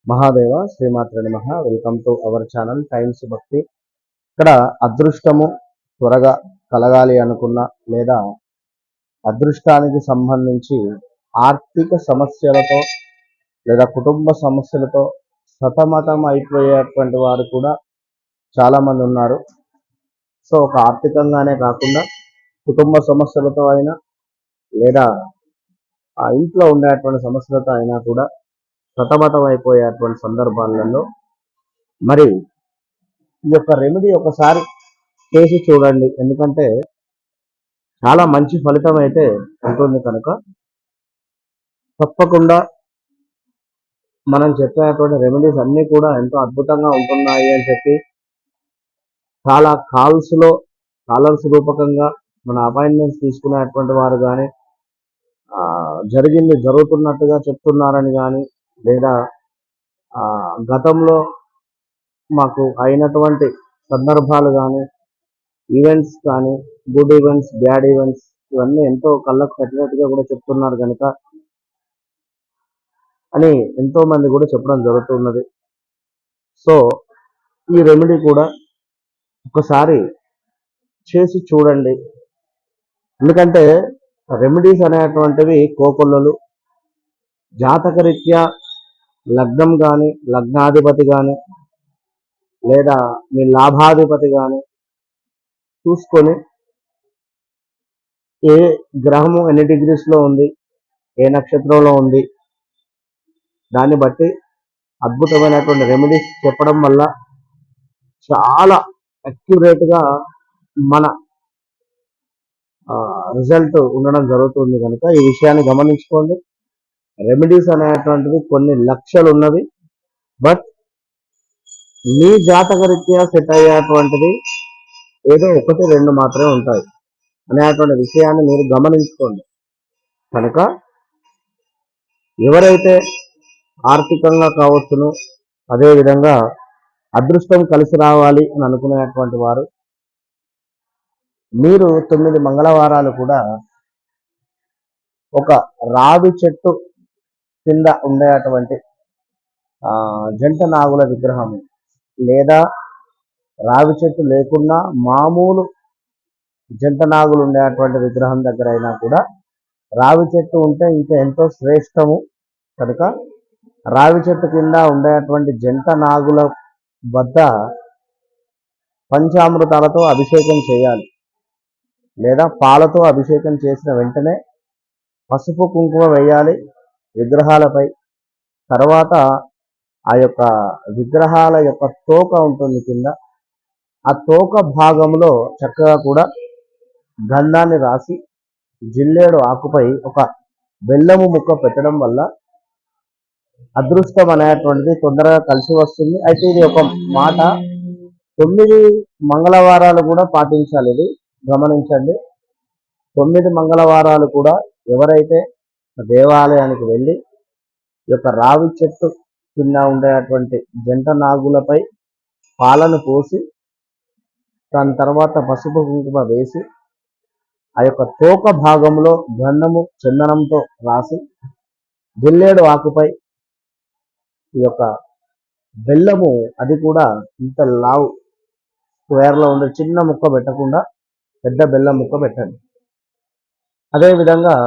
మహాదేవ శ్రీమాత్ర నమః. Welcome to our channel times భక్తి. ఇక్కడ అదృష్టము త్వరగా కలగాలి అనుకున్న లేదా అదృష్టానికి సంబంధించి ఆర్థిక సమస్యలతో లేదా కుటుంబ సమస్యలతో సతమతం అయిపోయేటువంటి వారు కూడా చాలా మంది ఉన్నారు. సో ఒక ఆర్థికంగానే కాకుండా కుటుంబ సమస్యలతో అయినా లేదా ఆ ఇంట్లో ఉండేటువంటి సమస్యలతో అయినా కూడా సతమతం అయిపోయేటువంటి సందర్భాలలో మరి ఈ యొక్క రెమెడీ ఒకసారి చేసి చూడండి. ఎందుకంటే చాలా మంచి ఫలితం అయితే ఉంటుంది కనుక తప్పకుండా మనం చెప్పేటువంటి రెమెడీస్ అన్నీ కూడా ఎంతో అద్భుతంగా ఉంటున్నాయి అని చెప్పి చాలా కాలర్స్ రూపకంగా మన అపాయింట్మెంట్స్ తీసుకునేటువంటి వారు కానీ జరుగుతున్నట్టుగా చెప్తున్నారని కానీ లేదా గతంలో మాకు అయినటువంటి సందర్భాలు కానీ ఈవెంట్స్ కానీ గుడ్ ఈవెంట్స్ బ్యాడ్ ఈవెంట్స్ ఇవన్నీ ఎంతో కళ్ళకు కట్టినట్టుగా కూడా చెప్తున్నారు కనుక అని ఎంతో మంది కూడా చెప్పడం జరుగుతున్నది. సో ఈ రెమెడీ కూడా ఒకసారి చేసి చూడండి. ఎందుకంటే రెమెడీస్ అనేటువంటివి కోకొల్లలు జాతకరీత్యా లగ్నం కానీ లగ్నాధిపతి కానీ లేదా మీ లాభాధిపతి కానీ చూసుకొని ఏ గ్రహము ఎన్ని డిగ్రీస్లో ఉంది, ఏ నక్షత్రంలో ఉంది, దాన్ని బట్టి అద్భుతమైనటువంటి రెమెడీస్ చెప్పడం వల్ల చాలా అక్యురేట్గా మన రిజల్ట్ ఉండడం జరుగుతుంది కనుక ఈ విషయాన్ని గమనించుకోండి. రెమెడీస్ అనేటువంటివి కొన్ని లక్షలు ఉన్నవి, బట్ మీ జాతకరీత్యా సెట్ అయ్యేటువంటిది ఏదో ఒకటి రెండు మాత్రమే ఉంటాయి అనేటువంటి విషయాన్ని మీరు గమనించుకోండి. కనుక ఎవరైతే ఆర్థికంగా కావచ్చును, అదేవిధంగా అదృష్టం కలిసి రావాలి అని అనుకునేటువంటి వారు మీరు 9 మంగళవారాలు కూడా ఒక రావి చెట్టు కింద ఉండేటువంటి జంట నాగుల విగ్రహం లేదా రావి చెట్టు లేకున్నా మామూలు జంట నాగులు ఉండేటువంటి విగ్రహం దగ్గర అయినా కూడా రావి చెట్టు ఉంటే ఇంకా ఎంతో శ్రేష్టము కనుక రావి చెట్టు కింద ఉండేటువంటి జంట నాగుల వద్ద పంచామృతాలతో అభిషేకం చేయాలి లేదా పాలతో అభిషేకం చేసిన వెంటనే పసుపు కుంకుమ వేయాలి విగ్రహాలపై. తర్వాత ఆ యొక్క విగ్రహాల యొక్క తోక ఉంటుంది కింద, ఆ తోక భాగంలో చక్కగా కూడా గంధాన్ని రాసి జిల్లేడు ఆకుపై ఒక బెల్లము ముక్క పెట్టడం వల్ల అదృష్టం అనేటువంటిది తొందరగా కలిసి వస్తుంది. అయితే ఇది ఒక మాట 9 మంగళవారాలు కూడా పాటించాలి. ఇది గమనించండి. 9 మంగళవారాలు కూడా ఎవరైతే దేవాలయానికి వెళ్ళి ఈ యొక్క రావి చెట్టు కింద ఉండేటువంటి జంట నాగులపై పాలను పోసి దాని తర్వాత పసుపు కుంకుమ వేసి ఆ యొక్క తోక భాగంలో గంధము చందనంతో రాసి జిల్లేడు ఆకుపై ఈ యొక్క బెల్లము, అది కూడా ఇంత లావు స్క్వేర్లో ఉండే చిన్న ముక్క పెట్టకుండా పెద్ద బెల్లం ముక్క పెట్టండి. అదేవిధంగా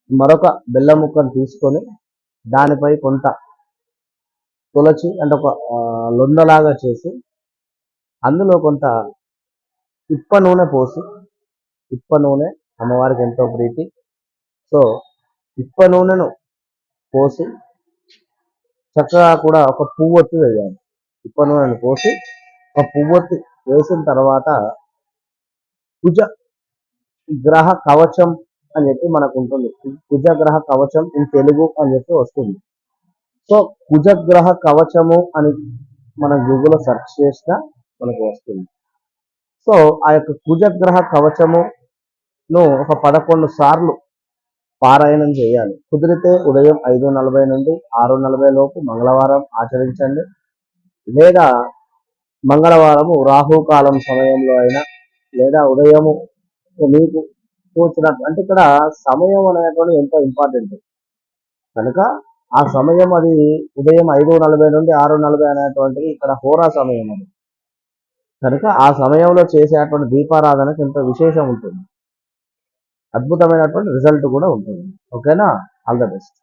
మరొక బెల్లం ముక్కను తీసుకొని దానిపై కొంత తులచి అంటే ఒక లొందలాగా చేసి అందులో కొంత ఇప్ప నూనె పోసి, ఇప్ప నూనె అమ్మవారికి ఎంతో ప్రీతి, సో ఇప్ప నూనెను పోసి చక్కగా కూడా ఒక పువ్వొత్తి వేయాలి. ఇప్ప నూనెను పోసి ఒక పువ్వొత్తి వేసిన తర్వాత కుజ గ్రహ కవచం అని చెప్పి మనకు ఉంటుంది. కుజగ్రహ కవచం ఇన్ తెలుగు అని చెప్పి వస్తుంది. సో కుజగ్రహ కవచము అని మనం గూగుల్లో సెర్చ్ చేసినా మనకు వస్తుంది. సో ఆ యొక్క కుజగ్రహ కవచమును ఒక 11 సార్లు పారాయణం చేయాలి. కుదిరితే ఉదయం 5:40 నుండి 6:40 లోపు మంగళవారం ఆచరించండి, లేదా మంగళవారము రాహుకాలం సమయంలో అయినా లేదా ఉదయము మీకు తోచినట్టు. అంటే ఇక్కడ సమయం అనేటువంటి ఎంతో ఇంపార్టెంట్ కనుక ఆ సమయం అది ఉదయం 5:40 నుండి 6:40 అనేటువంటిది ఇక్కడ హోరా సమయం అది. కనుక ఆ సమయంలో చేసేటువంటి దీపారాధనకు ఎంతో విశేషం ఉంటుంది, అద్భుతమైనటువంటి రిజల్ట్ కూడా ఉంటుంది. ఓకేనా? All the best.